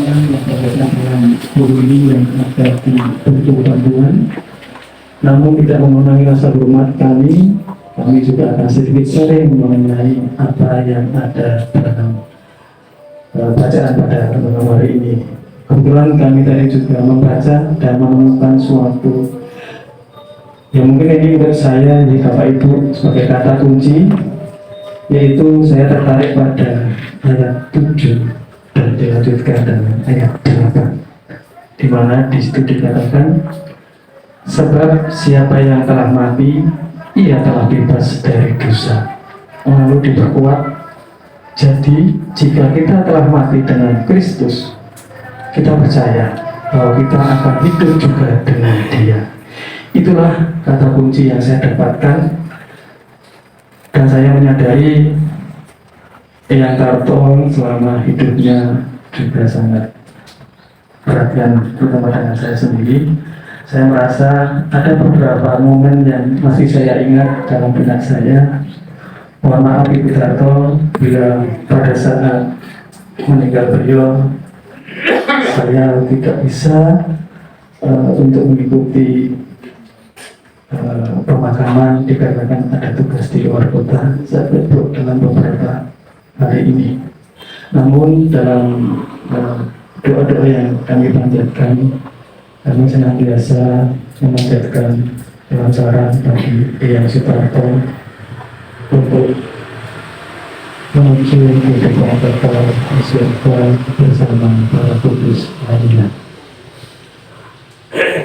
yang berkaitan dengan guru ini yang ada di bentuk bantuan. Namun tidak mengurangi rasa hormat kami juga akan sedikit sharing mengenai apa yang ada dalam bacaan pada hari ini. Kebetulan kami tadi juga membaca dan menemukan suatu yang mungkin ini menurut saya di Bapak Ibu sebagai kata kunci, yaitu saya tertarik pada ayat 7 dan dilanjutkan dengan ayat 8, di mana di situ dikatakan, sebab siapa yang telah mati, ia telah bebas dari dosa. Lalu diperkuat, jadi jika kita telah mati dengan Kristus, kita percaya bahwa kita akan hidup juga dengan Dia. Itulah kata kunci yang saya dapatkan, dan saya menyadari Eyang Tarto selama hidupnya juga sangat perhatian terutama dengan saya sendiri. Saya merasa ada beberapa momen yang masih saya ingat dalam benak saya. Mohon maaf Ibu Tarto bila pada saat meninggal beliau saya tidak bisa untuk mengikuti pemakaman dikarenakan ada tugas di luar kota. Saya berdoa dalam beberapa hari ini. Namun dalam doa-doa yang kami panjatkan, kami senantiasa memanjatkan kelancaran bagi Eyang Sutarto untuk menuju kehidupan kekal di surga bersama para kudus lainnya.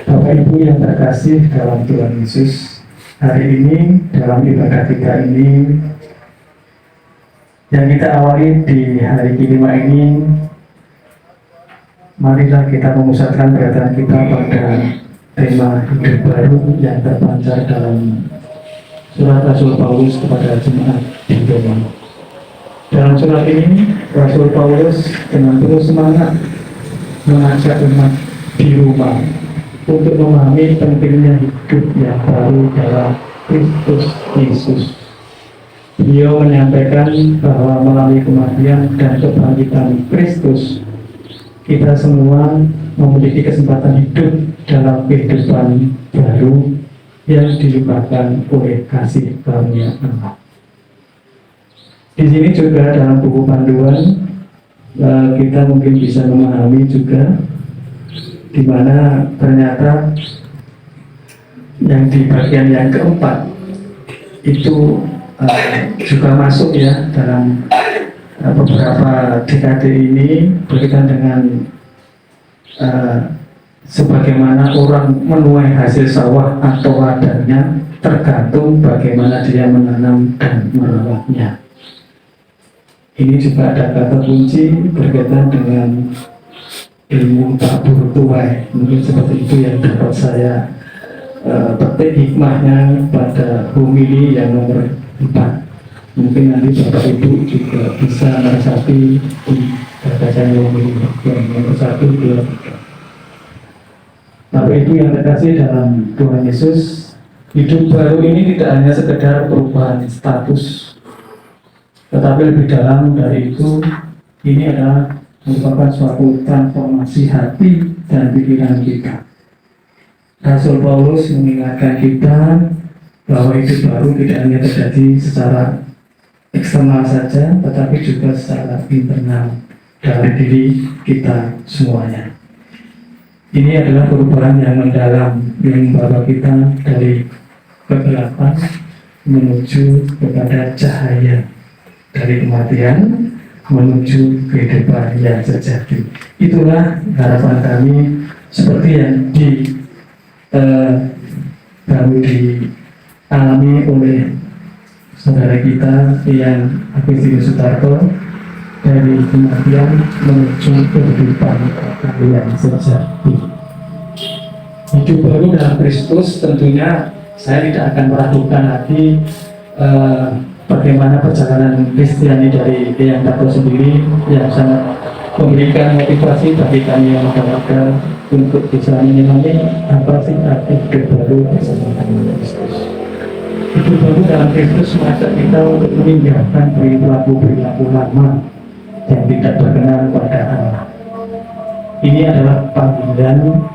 Bapak Ibu yang terkasih dalam Tuhan Yesus, hari ini dalam ibadah kita ini yang kita awali di hari kelima ini, marilah kita memusatkan perhatian kita pada tema hidup baru yang terpancar dalam surat Rasul Paulus kepada jemaat di Roma. Dalam surat ini, Rasul Paulus dengan penuh semangat mengajak umat di Roma untuk memahami pentingnya hidup yang baru dalam Kristus Yesus. Beliau menyampaikan bahwa melalui kematian dan kebangkitan Kristus, kita semua memiliki kesempatan hidup dalam kehidupan baru yang dilimpahkan oleh kasih karunia Allah. Di sini juga dalam buku panduan kita mungkin bisa memahami juga di mana ternyata yang di bagian yang keempat itu juga masuk ya dalam beberapa dekade ini berkaitan dengan sebagaimana orang menuai hasil sawah atau ladangnya tergantung bagaimana dia menanam dan merawatnya. Ini juga ada kata kunci berkaitan dengan ilmu tabur tuai. Mungkin seperti itu yang dapat saya petik hikmahnya pada homili yang nomor 4. Mungkin nanti Bapak Ibu juga bisa meresapi di bacaan homili yang nomor 1, 2, 3. Bapak Ibu yang terkasih dalam Tuhan Yesus, hidup baru ini tidak hanya sekedar perubahan status, tetapi lebih dalam dari itu, ini adalah merupakan suatu transformasi hati dan pikiran kita. Rasul Paulus mengingatkan kita bahwa hidup baru tidak hanya terjadi secara eksternal saja, tetapi juga secara internal dari diri kita semuanya. Ini adalah perubahan yang mendalam yang membawa kita dari kegelapan menuju kepada cahaya, dari kematian menuju kehidupan yang sejati. Itulah harapan kami seperti yang baru dialami oleh saudara kita yang Agustinus Sutarto, dari kematian menuju kehidupan yang sejati. Hidup baru dalam Kristus tentunya saya tidak akan meragukan lagi bagaimana perjalanan Kristiani dari Eyang Tarto sendiri yang sangat memberikan motivasi bagi kami yang muda-muda untuk bisa menyelami apa sih arti hidup baru bersama dengan Kristus. Hidup baru dalam Kristus mengajak kita untuk meninggalkan perilaku lama yang tidak berkenan pada Allah. ini adalah panggilan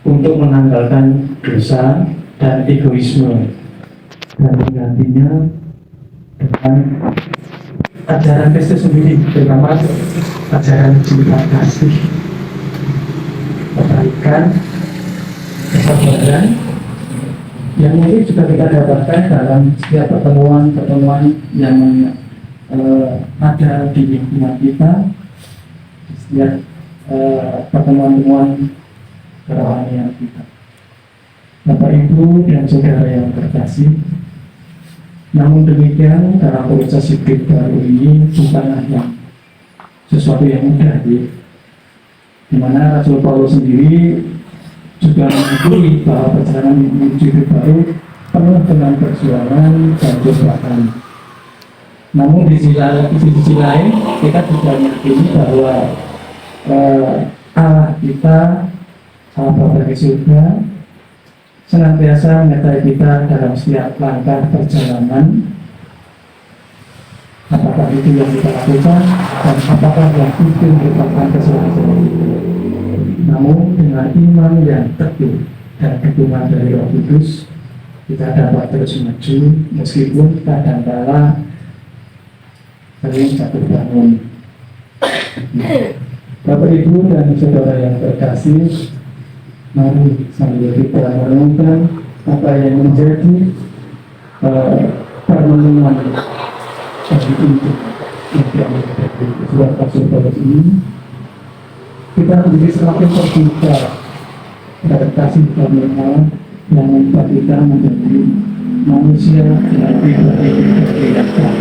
untuk menanggalkan dosa dan egoisme, dan menggantinya dengan ajaran Kristus sendiri, terutama ajaran cinta kasih, kebaikan, kesabaran, yang mungkin juga kita dapatkan dalam setiap pertemuan yang ada di lingkungan kita, setiap pertemuan-pertemuan kerohanian kita. Bapak Ibu dan saudara yang terkasih, namun demikian dalam proses hidup baru ini bukanlah yang sesuatu yang mudah, di mana Rasul Paulus sendiri juga mengakui bahwa perjalanan menuju hidup baru penuh dengan perjuangan dan cobaan. Namun di sisi lain kita juga meyakini bahwa Allah kita, Allah Bapa di surga, senantiasa menyertai kita dalam setiap langkah perjalanan, apakah itu yang kita lakukan dan apakah yang itu merupakan kesalahan. Namun dengan iman yang teguh dan dukungan dari Roh Kudus, kita dapat terus maju meskipun kadang-kala sering jatuh bangun. Bapak Ibu dan saudara yang terkasih, mari sambil kita merenungkan apa yang menjadi permenungan bagi untuk yang menjadi surat Rasul Paulus ini, kita menjadi semakin terbuka pada kasih karunia yang membuat kita menjadi manusia yang berkeyakinan.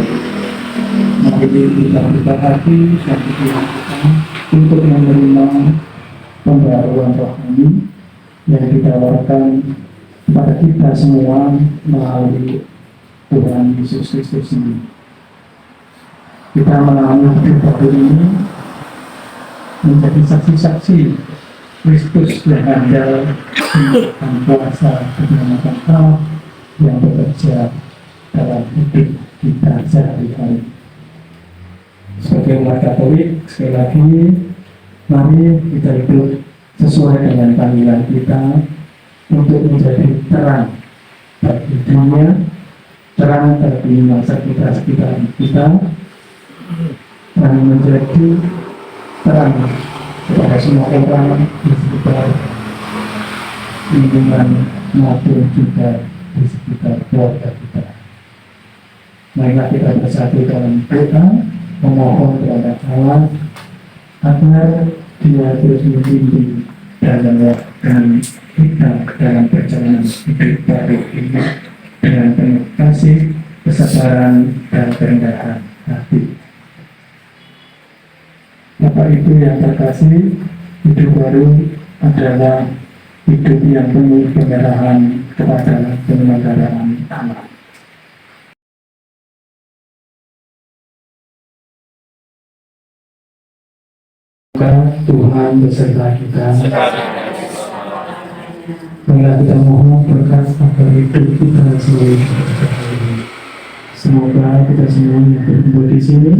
Mari kita buka hati dan pikiran kita untuk menerima pembaruan rohani yang ditawarkan kepada kita semua melalui Tuhan Yesus Kristus ini. Kita mengalami hidup baru ini menjadi saksi-saksi Kristus yang ada dan kuasa kebenaran Allah yang bekerja dalam hidup kita sehari-hari. Sebagai umat Katolik, sekali lagi, mari kita hidup sesuai dengan panggilan kita untuk menjadi terang bagi dunia, terang bagi masa kita sekitar kita, dan menjadi terang kepada semua orang di sekitar lingkungan maupun juga di sekitar keluarga kita. Marilah kita bersatu dalam doa, memohon kepada Allah agar Dia terus membimbing dan menguatkan kita dalam perjalanan hidup baru ini dengan penuh kasih, kesabaran, dan kerendahan hati. Bapak Ibu yang terkasih, hidup baru adalah hidup yang penuh penyerahan kepada penyelenggaraan Allah. Tuhan beserta kita. Marilah kita mohon berkat agar hidup kita selalu berkah. Semoga kita semua yang berkumpul di sini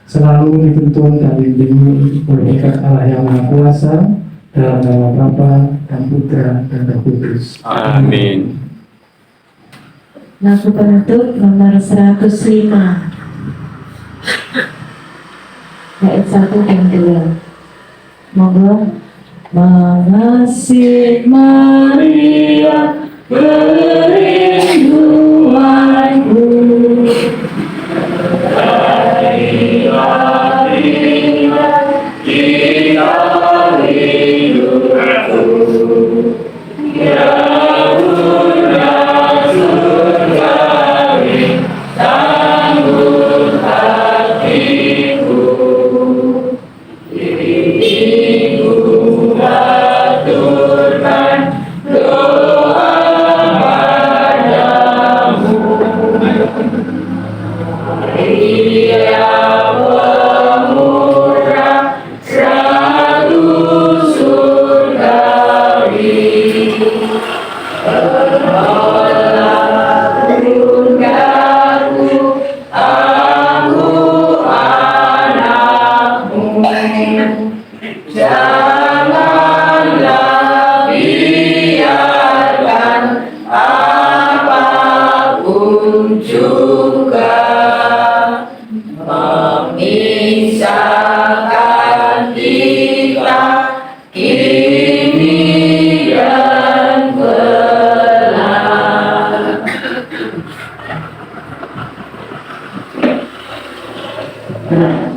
selalu dituntun dan dilindungi oleh berkat Allah yang Maha Kuasa dalam nama Bapa dan Putra dan Roh Kudus. Amin. Lagu penutup nomor 105, bait 1 dan 2. Monggo. Mengasih Maria kerinduanku, Jangan Amin.